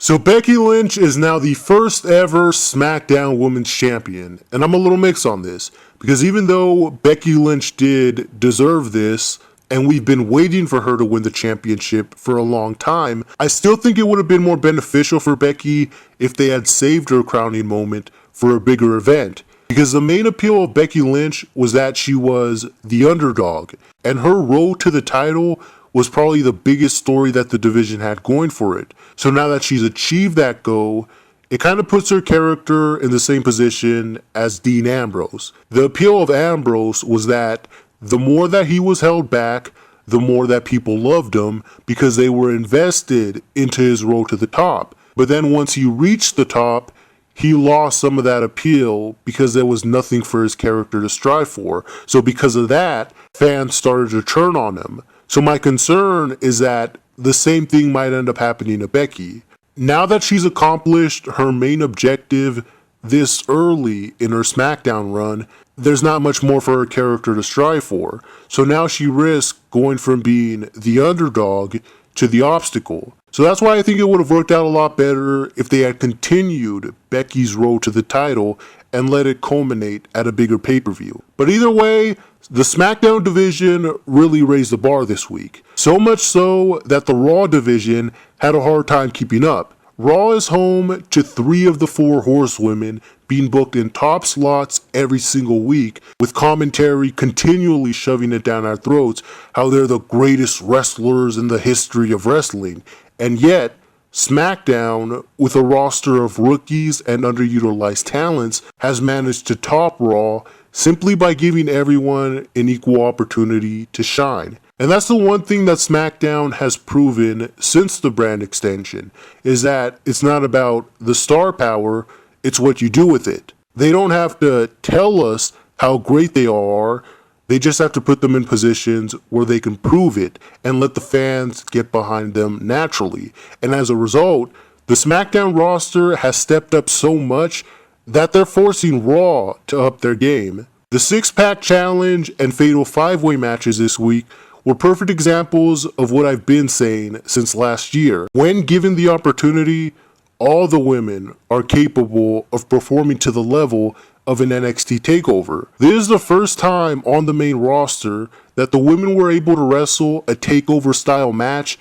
So Becky Lynch is now the first ever SmackDown Women's Champion, and I'm a little mixed on this, because even though Becky Lynch did deserve this, and we've been waiting for her to win the championship for a long time, I still think it would have been more beneficial for Becky if they had saved her crowning moment for a bigger event. Because the main appeal of Becky Lynch was that she was the underdog, and her road to the title was probably the biggest story that the division had going for it. So now that she's achieved that goal, it kind of puts her character in the same position as Dean Ambrose. The appeal of Ambrose was that the more that he was held back, the more that people loved him because they were invested into his road to the top. But then once he reached the top, he lost some of that appeal because there was nothing for his character to strive for. So because of that, fans started to turn on him. So my concern is that the same thing might end up happening to Becky. Now that she's accomplished her main objective this early in her SmackDown run, there's not much more for her character to strive for. So now she risks going from being the underdog to the obstacle. So that's why I think it would have worked out a lot better if they had continued Becky's road to the title and let it culminate at a bigger pay-per-view. But either way, the SmackDown division really raised the bar this week. So much so that the Raw division had a hard time keeping up. Raw is home to 3 of the 4 horsewomen being booked in top slots every single week, with commentary continually shoving it down our throats how they're the greatest wrestlers in the history of wrestling. And yet, SmackDown, with a roster of rookies and underutilized talents, has managed to top Raw simply by giving everyone an equal opportunity to shine. And that's the one thing that SmackDown has proven since the brand extension, is that it's not about the star power, it's what you do with it. They don't have to tell us how great they are, they just have to put them in positions where they can prove it and let the fans get behind them naturally. And as a result, the SmackDown roster has stepped up so much that they're forcing Raw to up their game. The 6-pack challenge and fatal 5-way matches this week were perfect examples of what I've been saying since last year. When given the opportunity, all the women are capable of performing to the level of an NXT takeover. This is the first time on the main roster that the women were able to wrestle a takeover style match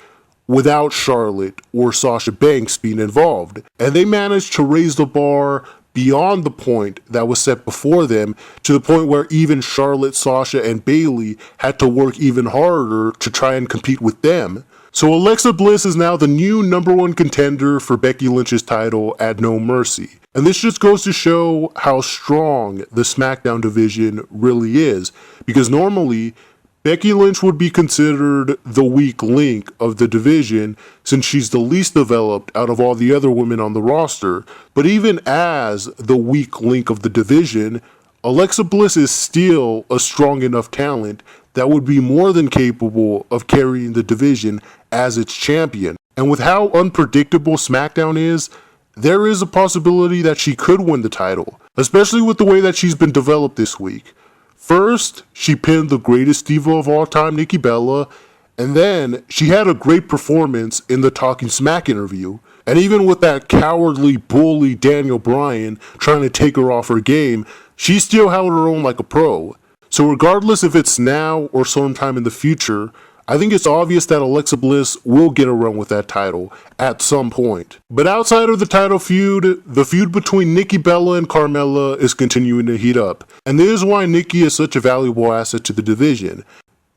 without Charlotte or Sasha Banks being involved. And they managed to raise the bar beyond the point that was set before them, to the point where even Charlotte, Sasha, and Bayley had to work even harder to try and compete with them. So Alexa Bliss is now the new #1 contender for Becky Lynch's title at No Mercy. And this just goes to show how strong the SmackDown division really is, because normally Becky Lynch would be considered the weak link of the division since she's the least developed out of all the other women on the roster. But even as the weak link of the division, Alexa Bliss is still a strong enough talent that would be more than capable of carrying the division as its champion. And with how unpredictable SmackDown is, there is a possibility that she could win the title, especially with the way that she's been developed this week. First, she pinned the greatest diva of all time, Nikki Bella, and then she had a great performance in the Talking Smack interview. And even with that cowardly bully Daniel Bryan trying to take her off her game, she still held her own like a pro. So regardless if it's now or sometime in the future, I think it's obvious that Alexa Bliss will get a run with that title at some point. But outside of the title feud, the feud between Nikki Bella and Carmella is continuing to heat up. And this is why Nikki is such a valuable asset to the division.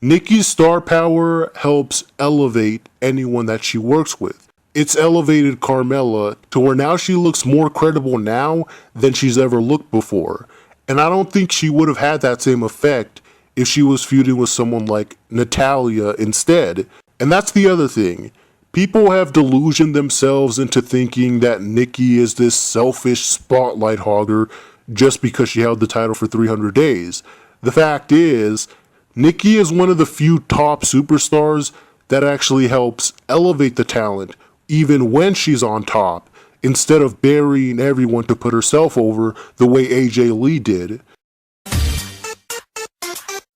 Nikki's star power helps elevate anyone that she works with. It's elevated Carmella to where now she looks more credible now than she's ever looked before. And I don't think she would have had that same effect if she was feuding with someone like Natalya instead. And that's the other thing. People have delusioned themselves into thinking that Nikki is this selfish spotlight hogger just because she held the title for 300 days. The fact is, Nikki is one of the few top superstars that actually helps elevate the talent even when she's on top, instead of burying everyone to put herself over the way AJ Lee did.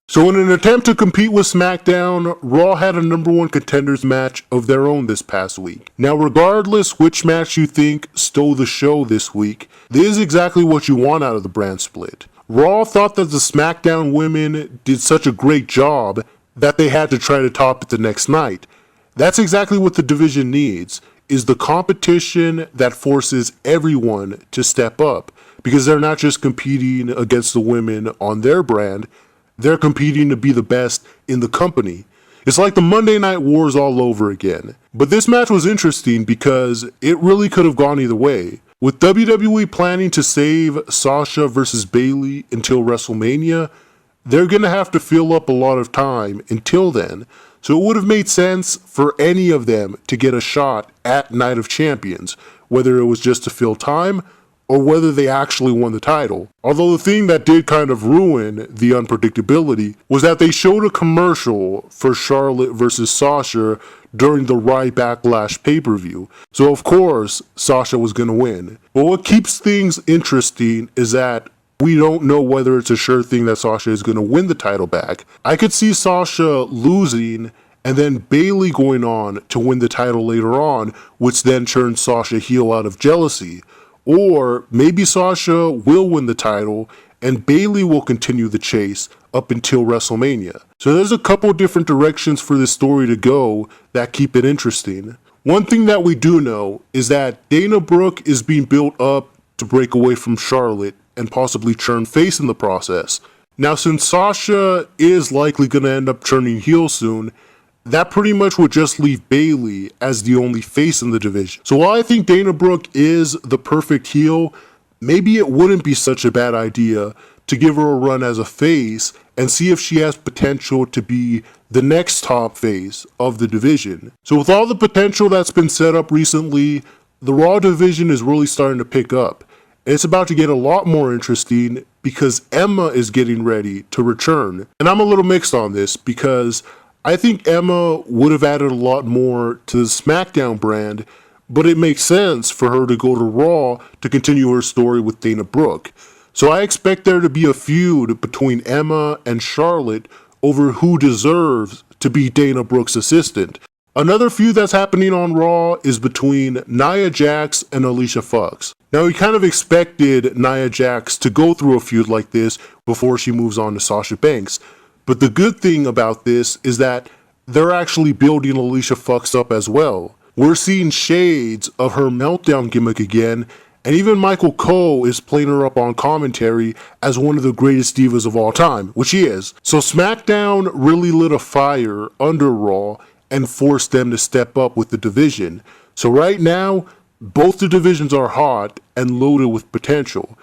So in an attempt to compete with SmackDown, Raw had a #1 Contenders match of their own this past week. Now regardless which match you think stole the show this week, this is exactly what you want out of the brand split. Raw thought that the SmackDown women did such a great job that they had to try to top it the next night. That's exactly what the division needs, is the competition that forces everyone to step up, because they're not just competing against the women on their brand, they're competing to be the best in the company. It's like the Monday Night Wars all over again. But this match was interesting because it really could have gone either way. With WWE planning to save Sasha versus Bayley until WrestleMania, they're going to have to fill up a lot of time until then. So it would have made sense for any of them to get a shot at Night of Champions, whether it was just to fill time or whether they actually won the title. Although the thing that did kind of ruin the unpredictability was that they showed a commercial for Charlotte versus Sasha during the WWE Backlash pay-per-view. So of course, Sasha was going to win. But what keeps things interesting is that we don't know whether it's a sure thing that Sasha is going to win the title back. I could see Sasha losing and then Bayley going on to win the title later on, which then turns Sasha heel out of jealousy. Or maybe Sasha will win the title and Bayley will continue the chase up until WrestleMania. So there's a couple different directions for this story to go that keep it interesting. One thing that we do know is that Dana Brooke is being built up to break away from Charlotte and possibly turn face in the process. Now since Sasha is likely going to end up turning heel soon, that pretty much would just leave Bayley as the only face in the division. So while I think Dana Brooke is the perfect heel, maybe it wouldn't be such a bad idea to give her a run as a face and see if she has potential to be the next top face of the division. So with all the potential that's been set up recently, the Raw division is really starting to pick up. It's about to get a lot more interesting because Emma is getting ready to return. And I'm a little mixed on this because I think Emma would have added a lot more to the SmackDown brand, but it makes sense for her to go to Raw to continue her story with Dana Brooke. So I expect there to be a feud between Emma and Charlotte over who deserves to be Dana Brooke's assistant. Another feud that's happening on Raw is between Nia Jax and Alicia Fox. Now we kind of expected Nia Jax to go through a feud like this before she moves on to Sasha Banks. But the good thing about this is that they're actually building Alicia Fox up as well. We're seeing shades of her meltdown gimmick again, and even Michael Cole is playing her up on commentary as one of the greatest divas of all time, which she is. So SmackDown really lit a fire under Raw and forced them to step up with the division. So right now, both the divisions are hot and loaded with potential.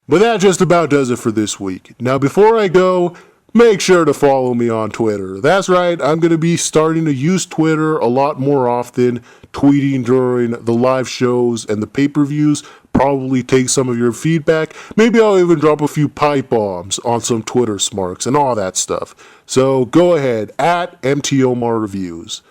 But that just about does it for this week. Now before I go, make sure to follow me on Twitter. That's right, I'm going to be starting to use Twitter a lot more often, tweeting during the live shows and the pay-per-views, probably take some of your feedback. Maybe I'll even drop a few pipe bombs on some Twitter smarks and all that stuff. So go ahead, at TheMTOmarReviews.